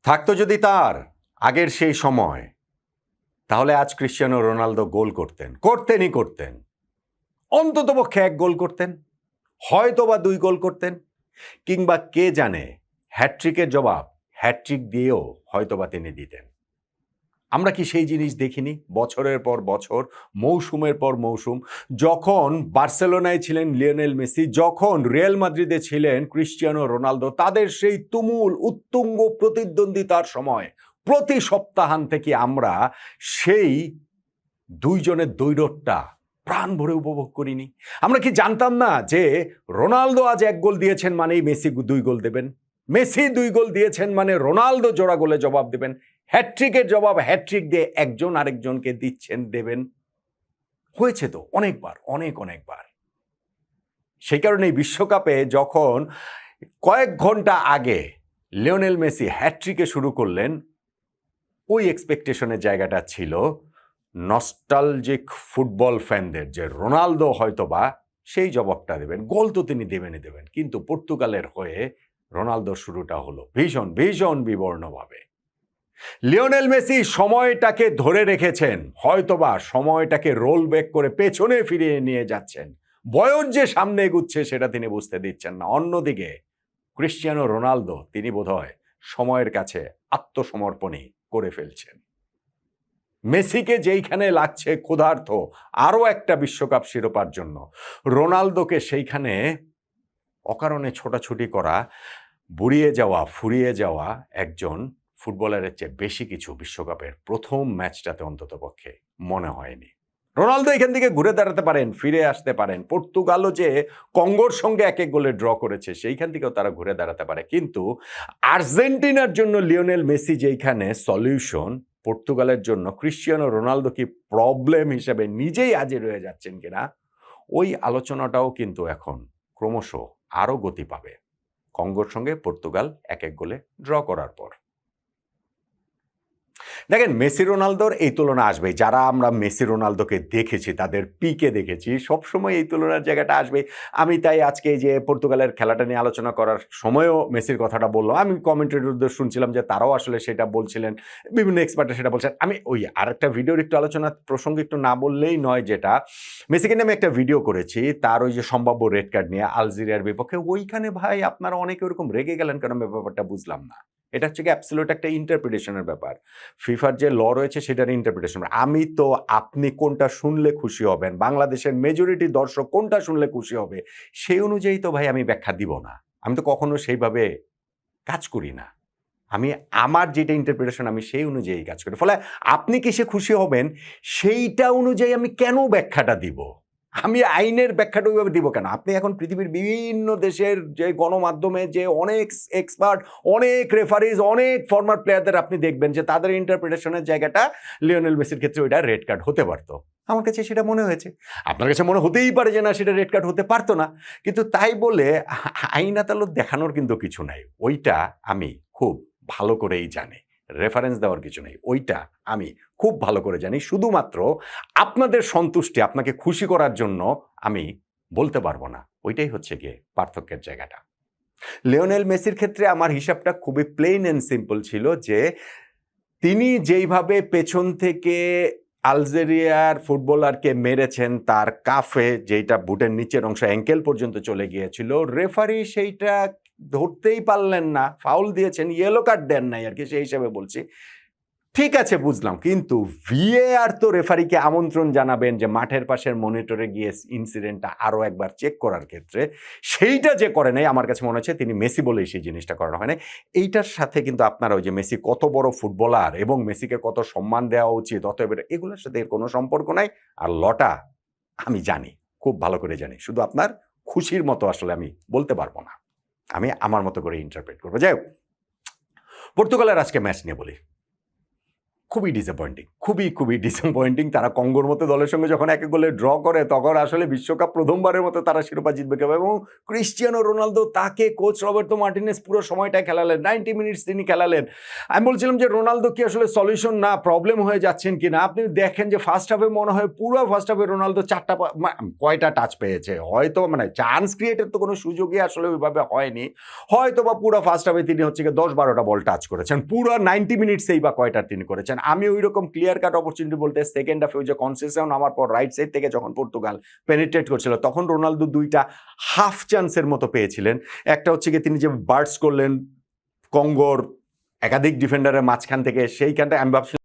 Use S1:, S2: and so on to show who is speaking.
S1: থাকতো যদি তার আগের সেই সময়, তাহলে আজ ক্রিশ্চিয়ানো রোনালদো গোল করতেন। অন্ততপক্ষে 1 গোল করতেন, হয়তো বা 2 গোল করতেন, কিংবা কে জানে হ্যাটট্রিকের জবাব হ্যাটট্রিক দিয়েও হয়তোবা তিনি দিতেন। আমরা কি সেই জিনিস দেখিনি? বছরের পর বছর, মৌসুমের পর মৌসুম, যখন বার্সেলোনায় ছিলেন লিওনেল মেসি, যখন রিয়াল মাদ্রিদে ছিলেন ক্রিশ্চিয়ানো রোনালদো, তাদের সেই তুমুল উত্তুঙ্গ প্রতিদ্বন্দ্বিতার সময় প্রতি সপ্তাহান্তে আমরা সেই দুইজনের দ্বৈরথটা প্রাণ ভরে উপভোগ করিনি? আমরা কি জানতাম না যে রোনালদো আজ 1 গোল দিয়েছেন মানেই মেসি 2 গোল দেবেন, মেসি 2 গোল দিয়েছেন মানে রোনালদো জোড়া গোলে জবাব দেবেন, হ্যাটট্রিকের জবাব হ্যাটট্রিক দিয়ে একজন আরেকজনকে দেবেন? হয়েছে তো অনেকবার, অনেকবার। সেই কারণে বিশ্বকাপে যখন কয়েক ঘন্টা আগে লিওনেল মেসি হ্যাটট্রিকে শুরু করলেন, ওই এক্সপেকটেশনের জায়গাটা ছিল নস্টালজিক ফুটবল ফ্যানদের, যে রোনালদো হয়তোবা সেই জবাবটা দেবেন, গোল তো তিনি দেবেন। কিন্তু পর্তুগালের হয়ে রোনালদোর শুরুটা হলো ভীষণ বিবর্ণভাবে। লিওনেল মেসি সময়টাকে ধরে রেখেছেন, হয়তোবা সময়টাকে রোল ব্যাক করে পেছনে ফিরিয়ে নিয়ে যাচ্ছেন। বয়স যে সামনে এগুচ্ছে সেটা তিনি বুঝতে দিচ্ছেন না। অন্যদিকে ক্রিশ্চিয়ানো রোনালদো, তিনি বোধহয় সময়ের কাছে আত্মসমর্পণই করে ফেলছেন। মেসিকে যেইখানে লাগছে ক্ষুধার্ত আরও একটা বিশ্বকাপ শিরোপার জন্য, রোনালদোকে সেইখানে অকারণে ছোটাছুটি করা, ফুরিয়ে যাওয়া একজন ফুটবলারের চেয়ে বেশি কিছু বিশ্বকাপের প্রথম ম্যাচটাতে অন্ততপক্ষে মনে হয়নি। রোনালদো এখান থেকে ঘুরে দাঁড়াতে পারেন, ফিরে আসতে পারেন। পর্তুগালও যে কঙ্গোর সঙ্গে 1 গোলে ড্র করেছে, সেইখান থেকেও তারা ঘুরে দাঁড়াতে পারে। কিন্তু আর্জেন্টিনার জন্য লিওনেল মেসি যেইখানে সলিউশন, পর্তুগালের জন্য ক্রিশ্চিয়ানো রোনালদো কি প্রবলেম হিসেবে নিজেই হাজির হয়ে যাচ্ছেন কিনা, ওই আলোচনাটাও কিন্তু এখন ক্রমশ আরও গতি পাবে কঙ্গোর সঙ্গে পর্তুগাল 1 গোলে ড্র করার পর। দেখেন, মেসি রোনালদোর এই তুলনা আসবেই। যারা আমরা মেসি রোনালদোকে দেখেছি, তাদের পিকে দেখেছি, সবসময় এই তুলনার জায়গাটা আসবেই। আমি তাই আজকে এই যে পর্তুগালের খেলাটা নিয়ে আলোচনা করার সময়ও মেসির কথাটা বললাম। আমি কমেন্টেটরদের শুনছিলাম যে তারাও আসলে সেটা বলছিলেন, বিভিন্ন এক্সপার্টরা সেটা বলছেন। আমি ওই আরেকটা ভিডিওর একটু আলোচনার প্রসঙ্গে একটু না বললেই নয়, যেটা মেসিকে নিয়ে আমি একটা ভিডিও করেছি, তার ওই যে সম্ভাব্য রেড কার্ড নিয়ে আলজেরিয়ার বিপক্ষে। ওইখানে ভাই আপনারা অনেকে ওরকম রেগে গেলেন কেন, ব্যাপারটা বুঝলাম না। এটা হচ্ছে কি অ্যাবসলিউট একটা ইন্টারপ্রিটেশনের ব্যাপার। ফিফার যে ল রয়েছে সেটার ইন্টারপ্রিটেশন। আমি তো আপনি কোনটা শুনলে খুশি হবেন, বাংলাদেশের মেজরিটি দর্শক কোনটা শুনলে খুশি হবে, সেই অনুযায়ী তো ভাই আমি ব্যাখ্যা দিব না। আমি তো কখনো সেইভাবে কাজ করি না। আমি আমার যেটা ইন্টারপ্রিটেশন আমি সেই অনুযায়ী কাজ করি। ফলে আপনি কিসে খুশি হবেন সেইটা অনুযায়ী আমি কেন ব্যাখ্যাটা দিব? আমি আইনের ব্যাখ্যাটা ওইভাবে দিব কেন? আপনি এখন পৃথিবীর বিভিন্ন দেশের যে গণমাধ্যমে যে অনেক এক্সপার্ট, অনেক রেফারিজ, অনেক ফরমার প্লেয়ারদের আপনি দেখবেন যে তাদের ইন্টারপ্রিটেশনের জায়গাটা লিওনেল মেসির ক্ষেত্রে ওইটা রেড কার্ড হতে পারতো। আমার কাছে সেটা মনে হয়েছে। আপনার কাছে মনে হতেই পারে যে না, সেটা রেড কার্ড হতে পারতো না। কিন্তু তাই বলে আইন আদালত দেখানোর কিন্তু কিছু নাই। ওইটা আমি খুব ভালো করেই জানি। রেফারেন্স দেওয়ার কিছু নেই। ওইটা আমি খুব ভালো করে জানি। শুধুমাত্র আপনাদের সন্তুষ্টি, আপনাকে খুশি করার জন্য আমি বলতে পারবো না। ওইটাই হচ্ছে গিয়ে পার্থক্যের জায়গাটা। লিওনেল মেসির ক্ষেত্রে আমার হিসাবটা খুবই প্লেন অ্যান্ড সিম্পল ছিল, যে তিনি যেইভাবে পেছন থেকে আলজেরিয়ার ফুটবলারকে মেরেছেন, তার কাফে যেইটা বুটের নিচের অংশ অ্যাঙ্কেল পর্যন্ত চলে গিয়েছিল, রেফারি সেইটা ধরতেই পারলেন না, ফাউল দিয়েছেন, ইয়েলো কার্ড দেন নাই আর কি, সেই হিসাবে বলছি। ঠিক আছে, বুঝলাম। কিন্তু ভিএআর তো রেফারিকে আমন্ত্রণ জানাবেন যে মাঠের পাশের মনিটরে গিয়ে ইনসিডেন্টটা আরও একবার চেক করার ক্ষেত্রে, সেইটা যে করে নাই, আমার কাছে মনে হচ্ছে তিনি মেসি বলেই সেই জিনিসটা করানো হয় না। এইটার সাথে কিন্তু আপনারা ওই যে মেসি কত বড় ফুটবলার এবং মেসিকে কত সম্মান দেওয়া উচিত, অতএব এগুলোর সাথে এর কোনো সম্পর্ক নাই। আর লটা আমি জানি, খুব ভালো করে জানি। শুধু আপনার খুশির মতো আসলে আমি বলতে পারবো না, আমি আমার মতো করে ইন্টারপ্রেট করবো। যাই হোক, পর্তুগালের আজকে ম্যাচ নিয়ে বলি। খুবই ডিসঅ্যাপয়েন্টিং, খুবই ডিসঅ্যাপয়েন্টিং। তারা কঙ্গোর মতো দলের সঙ্গে যখন এক গোলে ড্র করে তখন আসলে বিশ্বকাপ প্রথমবারের মতো তারা শিরোপা জিতবে কেবল। এবং ক্রিস্টিয়ানো রোনালদো তাকে কোচ রবার্তো মার্টিনেজ পুরো সময়টা খেলালেন, 90 মিনিটস তিনি খেলালেন। আমি বলছিলাম যে রোনালদো কি আসলে সলিউশন না প্রবলেম হয়ে যাচ্ছেন কিনা। আপনি দেখেন যে ফার্স্ট হাফে মনে হয় পুরো ফার্স্ট হাফে রোনালদো কয়টা টাচ পেয়েছে, হয়তো চান্স ক্রিয়েটের তো কোনো সুযোগই আসলে ওইভাবে হয়নি। হয়তো বা পুরো ফার্স্ট হাফে তিনি হচ্ছে 10-12টা বল টাচ করেছেন, পুরো 90 মিনিটসেই বা কয়টা তিনি করেছেন। আমি ওই রকম ক্লিয়ার কাট অপরচুনিটি বলতে সেকেন্ড হাফে ওই যে কনসেশন আমার পর রাইট সাইড থেকে যখন পর্তুগাল পেনিট্রেট করছিল তখন রোনালদো 2টা হাফ চান্সের মতো পেয়েছিলেন। একটা হচ্ছে তিনি যে বার্স্ট করলেন কঙ্গোর একাধিক ডিফেন্ডারের মাঝখান থেকে, সেইখানটা আমি ভাবছিলাম